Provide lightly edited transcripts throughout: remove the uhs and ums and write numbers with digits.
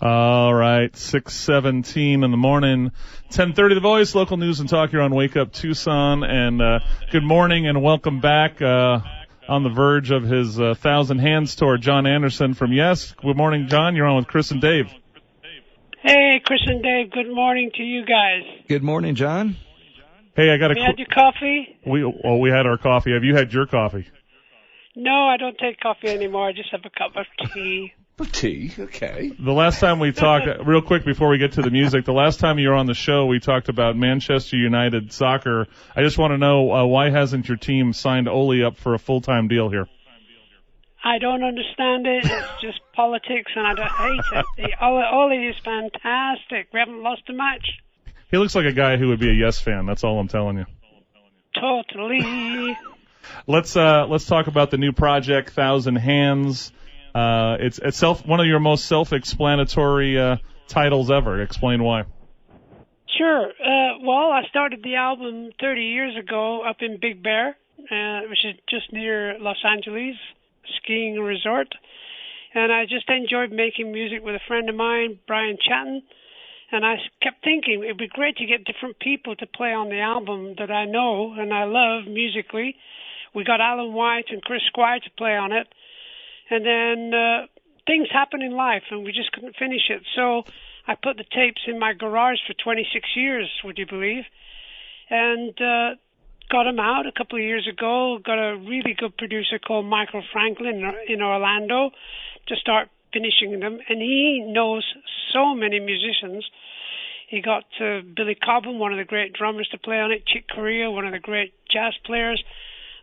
All right, 6:17 in the morning, 10:30 The Voice, local news and talk here on Wake Up Tucson. And good morning and welcome back on the verge of his Thousand Hands tour, John Anderson from Yes. Good morning, John. You're on with Chris and Dave. Hey, Chris and Dave. Good morning to you guys. Good morning, John. Hey, I got Have you had your coffee? We had our coffee. Have you had your coffee? No, I don't take coffee anymore. I just have a cup of tea. Tea, okay. The last time we talked, real quick before we get to the music, the last time you were on the show, we talked about Manchester United soccer. I just want to know, why hasn't your team signed Ole up for a full-time deal here? I don't understand it. It's just politics, and I hate it. Ole is fantastic. We haven't lost a match. He looks like a guy who would be a Yes fan. That's all I'm telling you. Totally. Let's talk about the new project, Thousand Hands. It's one of your most self-explanatory titles ever. Explain why. Sure. Well, I started the album 30 years ago up in Big Bear, which is just near Los Angeles, skiing resort. And I just enjoyed making music with a friend of mine, Brian Chatton. And I kept thinking it'd be great to get different people to play on the album that I know and I love musically. We got Alan White and Chris Squire to play on it. And then things happen in life, and we just couldn't finish it. So I put the tapes in my garage for 26 years, would you believe? And got them out a couple of years ago. Got a really good producer called Michael Franklin in Orlando to start finishing them. And he knows so many musicians. He got Billy Cobham, one of the great drummers, to play on it. Chick Corea, one of the great jazz players.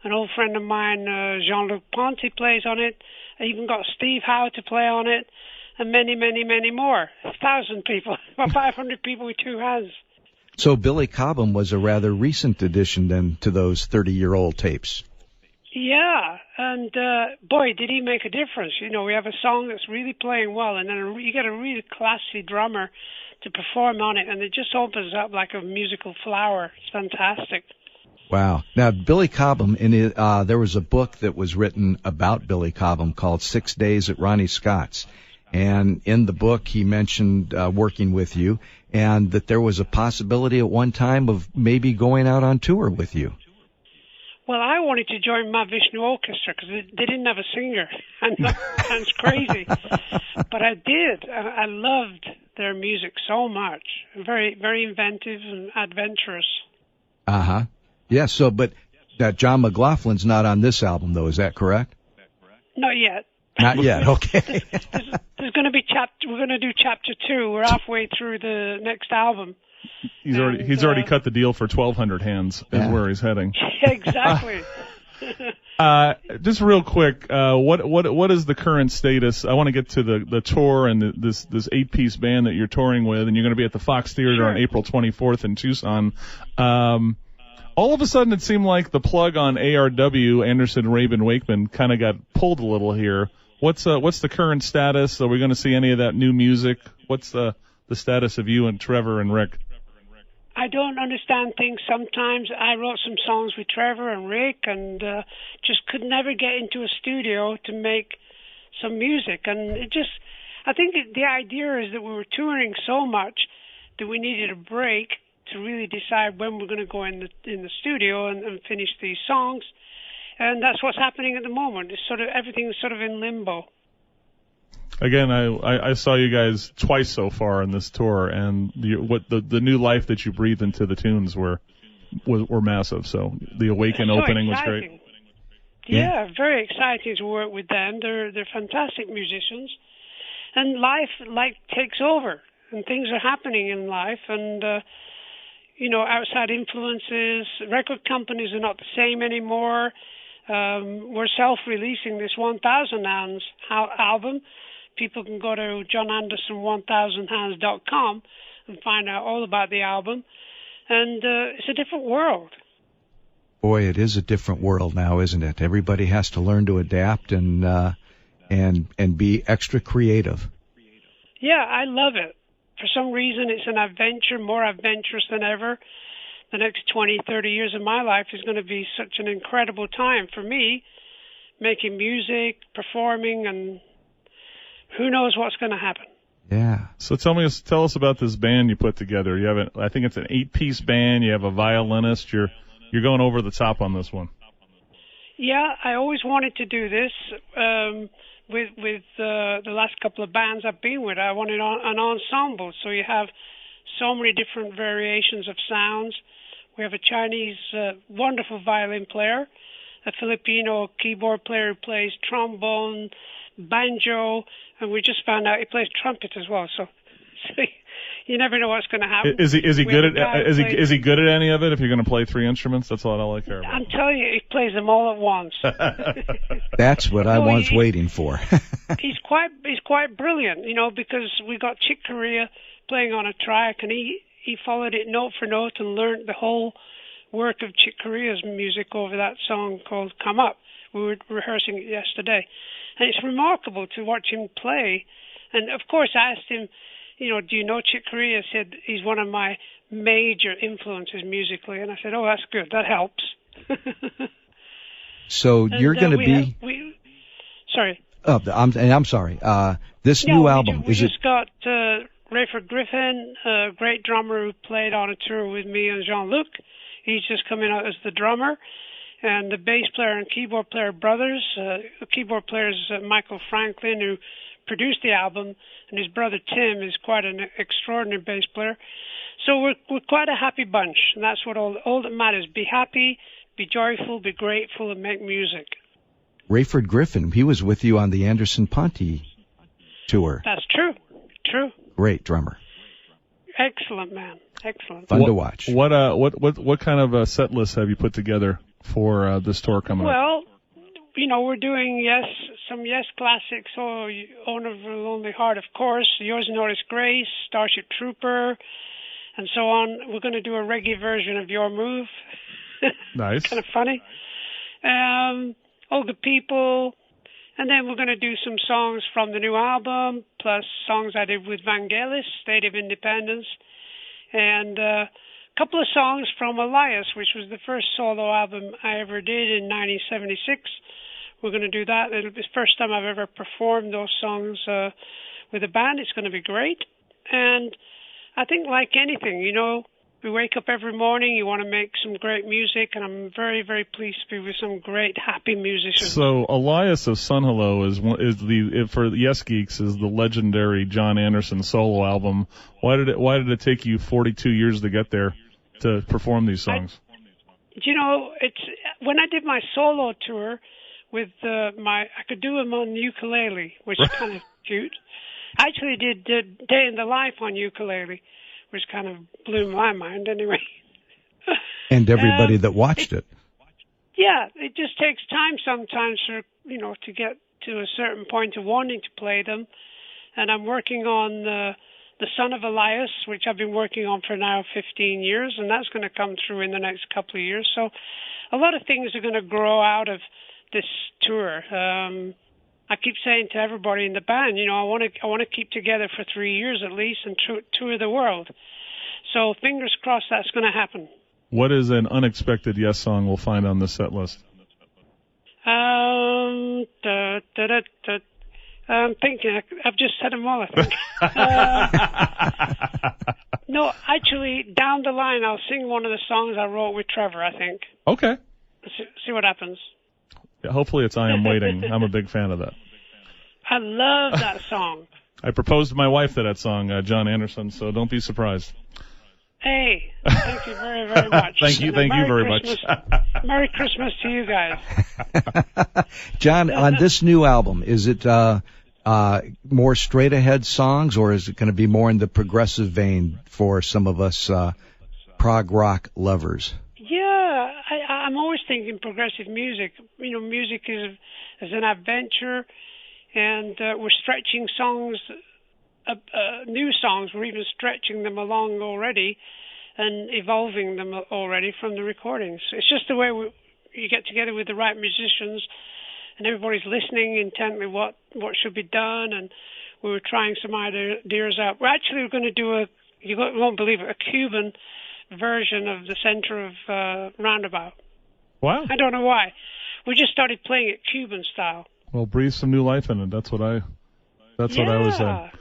An old friend of mine, Jean-Luc Ponty, plays on it. I even got Steve Howe to play on it, and many, many, many more. 1,000 people, about 500 people with two hands. So Billy Cobham was a rather recent addition then to those 30-year-old tapes. Yeah, and boy, did he make a difference. You know, we have a song that's really playing well, and then you get a really classy drummer to perform on it, and it just opens up like a musical flower. It's fantastic. Wow. Now, Billy Cobham, there was a book that was written about Billy Cobham called 6 Days at Ronnie Scott's. And in the book, he mentioned working with you and that there was a possibility at one time of maybe going out on tour with you. Well, I wanted to join Mahavishnu Orchestra because they didn't have a singer. And that sounds crazy. But I did. I loved their music so much. Very, very inventive and adventurous. Uh-huh. Yeah, but John McLaughlin's not on this album, though. Is that correct? Not yet. Not yet. Okay. There's going to be we're going to do chapter 2. We're halfway through the next album. He's already cut the deal for 1,200 hands. Is where he's heading. Exactly. Just real quick, what is the current status? I want to get to the tour and this 8-piece band that you're touring with, and you're going to be at the Fox Theater on April 24th in Tucson. All of a sudden, it seemed like the plug on ARW, Anderson, Rabin, Wakeman, kind of got pulled a little here. What's the current status? Are we going to see any of that new music? What's the status of you and Trevor and Rick? I don't understand things sometimes. I wrote some songs with Trevor and Rick and just could never get into a studio to make some music. And I think the idea is that we were touring so much that we needed a break to really decide when we're going to go in the studio and finish these songs. And that's what's happening at the moment. It's everything's sort of in limbo. Again, I saw you guys twice so far in this tour, and the new life that you breathed into the tunes were massive. So the Awaken opening was great. Yeah, very exciting to work with them. They're fantastic musicians, and life takes over, and things are happening in life, and outside influences. Record companies are not the same anymore. We're self-releasing this 1,000 Hands album. People can go to JohnAnderson1000hands.com and find out all about the album. And it's a different world. Boy, it is a different world now, isn't it? Everybody has to learn to adapt and be extra creative. Yeah, I love it. For some reason, it's an adventure, more adventurous than ever. The next 20, 30 years of my life is going to be such an incredible time for me, making music, performing, and who knows what's going to happen. Yeah. So tell us about this band you put together. You have I think it's an 8-piece band. You have a violinist. You're going over the top on this one. Yeah, I always wanted to do this. With the last couple of bands I've been with, I wanted an ensemble. So you have so many different variations of sounds. We have a Chinese wonderful violin player, a Filipino keyboard player who plays trombone, banjo, and we just found out he plays trumpet as well. So you never know what's going to happen. Is he good at is he good at any of it? If you're going to play 3 instruments, that's all I care about. I'm telling you, he plays them all at once. That's what I was waiting for. he's quite brilliant, because we got Chick Corea playing on a track, and he followed it note for note and learned the whole work of Chick Corea's music over that song called Come Up. We were rehearsing it yesterday. And it's remarkable to watch him play. And, of course, I asked him, do you know Chick Corea? He said he's one of my major influences musically. And I said, oh, that's good. That helps. So you're going to be... Sorry. Oh, I'm sorry. This new album, we just got Rayford Griffin, a great drummer who played on a tour with me and Jean-Luc. He's just coming out as the drummer. And the bass player and keyboard player brothers. The keyboard player is Michael Franklin, who produced the album, and his brother Tim is quite an extraordinary bass player. So we're quite a happy bunch, and that's what all that matters. Be happy, be joyful, be grateful, and make music. Rayford Griffin, he was with you on the Anderson Ponte tour. That's true. True. Great drummer. Excellent, man. Excellent. Fun to watch. What kind of a set list have you put together for this tour coming up? Well, we're doing some classics. Oh, Owner of a Lonely Heart, of course. Yours Notice Grace, Starship Trooper, and so on. We're going to do a reggae version of Your Move. Nice. Kind of funny. All the People. And then we're going to do some songs from the new album, plus songs I did with Vangelis, State of Independence, and a couple of songs from Elias, which was the first solo album I ever did in 1976. We're going to do that. It'll be the first time I've ever performed those songs with a band. It's going to be great. And I think like anything, we wake up every morning, you want to make some great music, and I'm very, very pleased to be with some great, happy musicians. So Elias of Sun Hello is for Yes Geeks is the legendary John Anderson solo album. Why did it take you 42 years to get there to perform these songs? It's when I did my solo tour with I could do them on ukulele, which is kind of cute. I actually did Day in the Life on ukulele, which kind of blew my mind anyway. And everybody that watched it. Yeah, it just takes time sometimes for, to get to a certain point of wanting to play them. And I'm working on the Son of Elias, which I've been working on for now 15 years, and that's going to come through in the next couple of years. So a lot of things are going to grow out of this tour. I keep saying to everybody in the band, I want to keep together for 3 years at least and tour the world. So fingers crossed that's going to happen. What is an unexpected Yes song we'll find on this set list? I'm thinking. I've just said them all, I think. No, actually, down the line, I'll sing one of the songs I wrote with Trevor, I think. Okay. See what happens. Yeah, hopefully it's I Am Waiting. I'm a big fan of that. I love that song. I proposed to my wife to that song, John Anderson, so don't be surprised. Hey, thank you very, very much. Thank you very much. Merry Christmas to you guys. John, on this new album, is it more straight-ahead songs, or is it going to be more in the progressive vein for some of us prog rock lovers? Yeah, I'm always thinking progressive music. Music is an adventure, and we're stretching songs, new songs. We're even stretching them along already and evolving them already from the recordings. It's just the way you get together with the right musicians, and everybody's listening intently what should be done, and we were trying some ideas out. We're actually going to do you won't believe it, a Cuban version of the Center of Roundabout. Wow. I don't know why. We just started playing it Cuban style. Well, breathe some new life in it. That's what I was saying.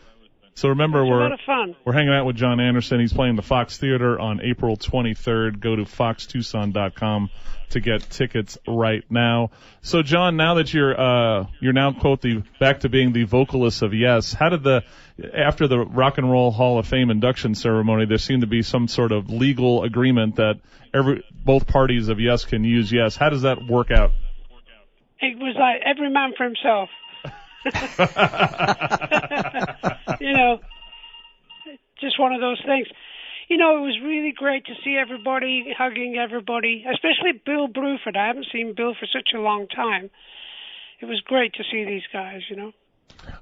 So remember, a lot of fun. We're hanging out with John Anderson. He's playing the Fox Theater on April 23rd. Go to foxtucson.com to get tickets right now. So John, now that you're now quote back to being the vocalist of Yes, how did after the Rock and Roll Hall of Fame induction ceremony, there seemed to be some sort of legal agreement that both parties of Yes can use Yes. How does that work out? It was like every man for himself. Just one of those things. It was really great to see everybody hugging everybody, especially Bill Bruford. I haven't seen Bill for such a long time. It was great to see these guys,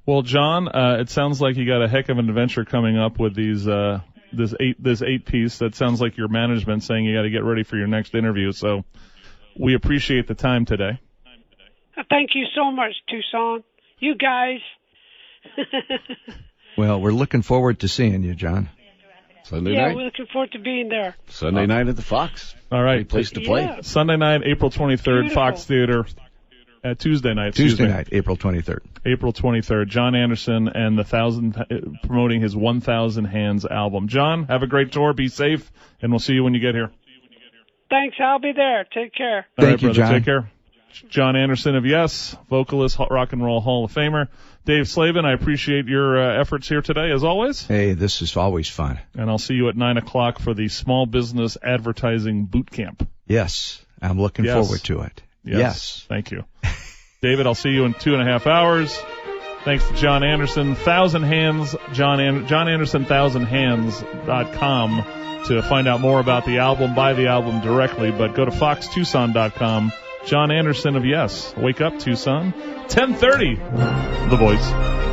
Well, John, it sounds like you got a heck of an adventure coming up with this 8-piece. That sounds like your management saying you got to get ready for your next interview. So we appreciate the time today. Thank you so much, Tucson. You guys. Well, we're looking forward to seeing you, John. Sunday night? Yeah, we're looking forward to being there. Sunday night at the Fox. All right. Great place to play. Yeah. Sunday night, April 23rd, Beautiful. Fox Theater. Tuesday night. Tuesday night, April 23rd. April 23rd. John Anderson and promoting his 1,000 Hands album. John, have a great tour. Be safe, and we'll see you when you get here. Thanks. I'll be there. Take care. Thank you, brother. John. Take care. John Anderson of Yes, vocalist, Rock and Roll Hall of Famer. Dave Slavin, I appreciate your efforts here today, as always. Hey, this is always fun. And I'll see you at 9 o'clock for the Small Business Advertising Boot Camp. Yes, I'm looking forward to it. Yes. Thank you. David, I'll see you in 2.5 hours. Thanks to John Anderson. 1,000 Hands, John Anderson, 1000hands.com to find out more about the album. Buy the album directly, but go to foxtucson.com. John Anderson of Yes. Wake Up Tucson. 10:30. The Voice.